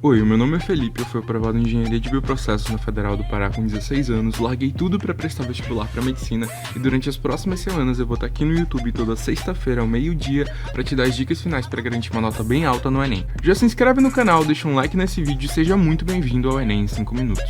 Oi, o meu nome é Felipe, eu fui aprovado em Engenharia de Bioprocessos na Federal do Pará com 16 anos, larguei tudo para prestar vestibular para Medicina e durante as próximas semanas eu vou estar aqui no YouTube toda sexta-feira ao meio-dia para te dar as dicas finais para garantir uma nota bem alta no Enem. Já se inscreve no canal, deixa um like nesse vídeo e seja muito bem-vindo ao Enem em 5 minutos.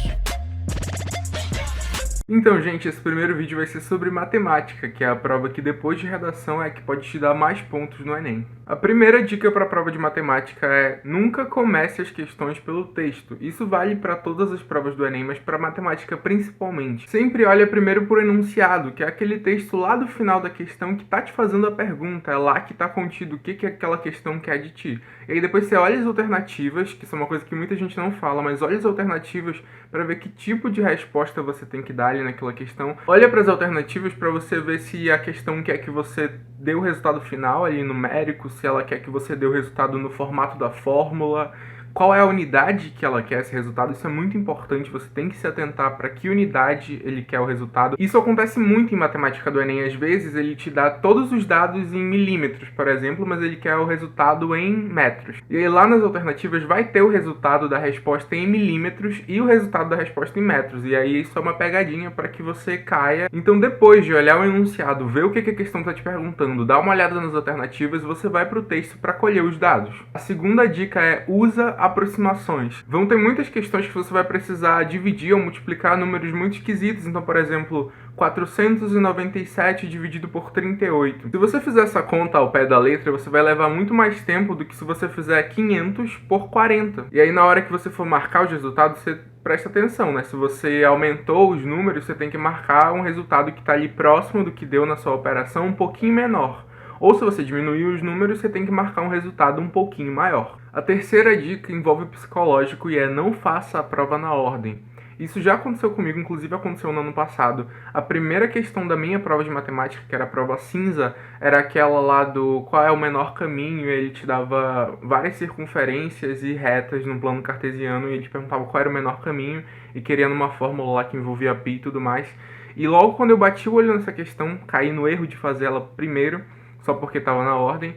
Então, gente, esse primeiro vídeo vai ser sobre matemática, que é a prova que depois de redação é que pode te dar mais pontos no Enem. A primeira dica para a prova de matemática é nunca comece as questões pelo texto. Isso vale para todas as provas do Enem, mas para matemática principalmente. Sempre olha primeiro por enunciado, que é aquele texto lá do final da questão que tá te fazendo a pergunta, é lá que tá contido o que aquela questão quer de ti. E aí depois você olha as alternativas, que isso é uma coisa que muita gente não fala, mas olha as alternativas para ver que tipo de resposta você tem que dar ali naquela questão. Olha para as alternativas para você ver se a questão quer que você dê o resultado final ali numérico, se ela quer que você dê o resultado no formato da fórmula, qual é a unidade que ela quer esse resultado. Isso é muito importante, você tem que se atentar para que unidade ele quer o resultado. Isso acontece muito em matemática do Enem, às vezes ele te dá todos os dados em milímetros, por exemplo, mas ele quer o resultado em metros. E aí lá nas alternativas vai ter o resultado da resposta em milímetros e o resultado da resposta em metros, e aí isso é uma pegadinha para que você caia. Então depois de olhar o enunciado, ver o que a questão está te perguntando, dar uma olhada nas alternativas, você vai para o texto para colher os dados. A segunda dica é usa aproximações. Vão ter muitas questões que você vai precisar dividir ou multiplicar números muito esquisitos. Então, por exemplo, 497 dividido por 38. Se você fizer essa conta ao pé da letra, você vai levar muito mais tempo do que se você fizer 500 por 40. E aí, na hora que você for marcar os resultados, você presta atenção, né? Se você aumentou os números, você tem que marcar um resultado que está ali próximo do que deu na sua operação, um pouquinho menor. Ou se você diminuir os números, você tem que marcar um resultado um pouquinho maior. A terceira dica envolve o psicológico e é não faça a prova na ordem. Isso já aconteceu comigo, inclusive aconteceu no ano passado. A primeira questão da minha prova de matemática, que era a prova cinza, era aquela lá do qual é o menor caminho, e ele te dava várias circunferências e retas no plano cartesiano, e ele te perguntava qual era o menor caminho, e queria numa fórmula lá que envolvia π e tudo mais. E logo quando eu bati o olho nessa questão, caí no erro de fazer ela primeiro, só porque estava na ordem,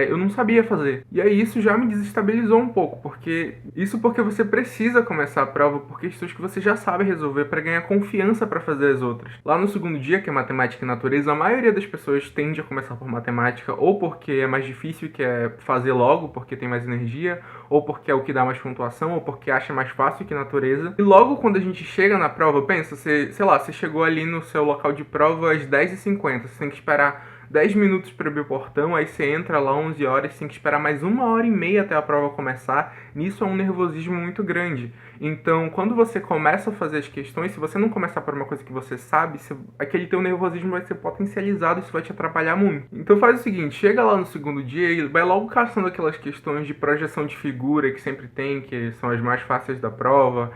eu não sabia fazer. E aí isso já me desestabilizou um pouco, porque você precisa começar a prova por questões que você já sabe resolver para ganhar confiança para fazer as outras. Lá no segundo dia, que é matemática e natureza, a maioria das pessoas tende a começar por matemática ou porque é mais difícil e quer fazer logo, porque tem mais energia, ou porque é o que dá mais pontuação, ou porque acha mais fácil que natureza. E logo quando a gente chega na prova, pensa, você chegou ali no seu local de prova às 10h50, você tem que esperar 10 minutos para abrir o portão, aí você entra lá 11 horas, tem que esperar mais 1h30 até a prova começar. Nisso é um nervosismo muito grande. Então, quando você começa a fazer as questões, se você não começar por uma coisa que você sabe, aquele teu nervosismo vai ser potencializado, isso vai te atrapalhar muito. Então faz o seguinte, chega lá no segundo dia e vai logo caçando aquelas questões de projeção de figura que sempre tem, que são as mais fáceis da prova,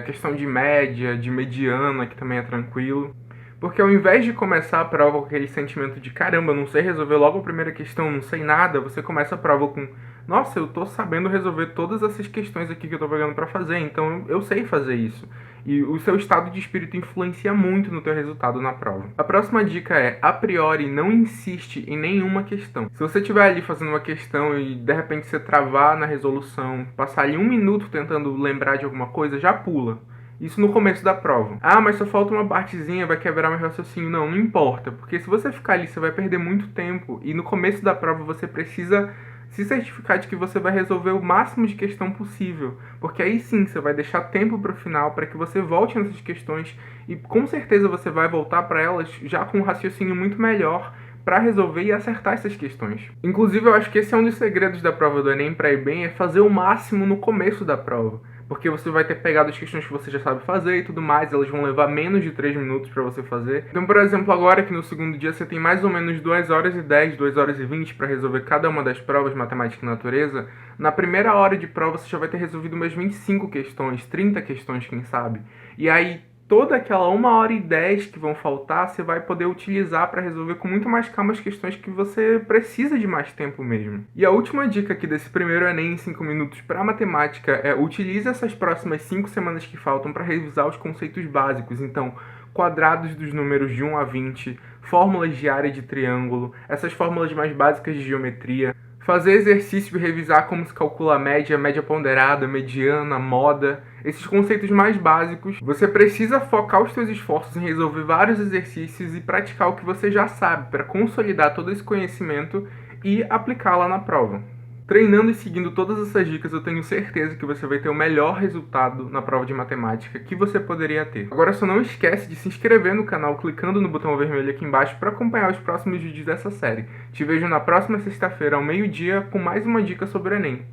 questão de média, de mediana, que também é tranquilo. Porque ao invés de começar a prova com aquele sentimento de caramba, não sei resolver logo a primeira questão, não sei nada, você começa a prova com nossa, eu tô sabendo resolver todas essas questões aqui que eu tô pegando pra fazer, então eu sei fazer isso. E o seu estado de espírito influencia muito no teu resultado na prova. A próxima dica é, a priori, não insiste em nenhuma questão. Se você estiver ali fazendo uma questão e de repente você travar na resolução, passar ali 1 minuto tentando lembrar de alguma coisa, já pula. Isso no começo da prova. Ah, mas só falta uma partezinha, vai quebrar meu raciocínio. Não importa, porque se você ficar ali, você vai perder muito tempo. E no começo da prova você precisa se certificar de que você vai resolver o máximo de questão possível. Porque aí sim, você vai deixar tempo para o final, para que você volte nessas questões. E com certeza você vai voltar para elas já com um raciocínio muito melhor para resolver e acertar essas questões. Inclusive, eu acho que esse é um dos segredos da prova do Enem para ir bem, é fazer o máximo no começo da prova. Porque você vai ter pegado as questões que você já sabe fazer e tudo mais, elas vão levar menos de 3 minutos para você fazer. Então, por exemplo, agora que no segundo dia você tem mais ou menos 2h10, 2h20 para resolver cada uma das provas de matemática e natureza, na primeira hora de prova você já vai ter resolvido umas 25 questões, 30 questões, quem sabe. E aí, toda aquela 1h10 que vão faltar, você vai poder utilizar para resolver com muito mais calma as questões que você precisa de mais tempo mesmo. E a última dica aqui desse primeiro Enem em 5 minutos para matemática é utilize essas próximas 5 semanas que faltam para revisar os conceitos básicos. Então, quadrados dos números de 1 a 20, fórmulas de área de triângulo, essas fórmulas mais básicas de geometria, fazer exercício e revisar como se calcula a média, média ponderada, mediana, moda, esses conceitos mais básicos. Você precisa focar os seus esforços em resolver vários exercícios e praticar o que você já sabe para consolidar todo esse conhecimento e aplicá-la na prova. Treinando e seguindo todas essas dicas, eu tenho certeza que você vai ter o melhor resultado na prova de matemática que você poderia ter. Agora só não esquece de se inscrever no canal clicando no botão vermelho aqui embaixo para acompanhar os próximos vídeos dessa série. Te vejo na próxima sexta-feira ao meio-dia com mais uma dica sobre o Enem.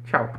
Tchau!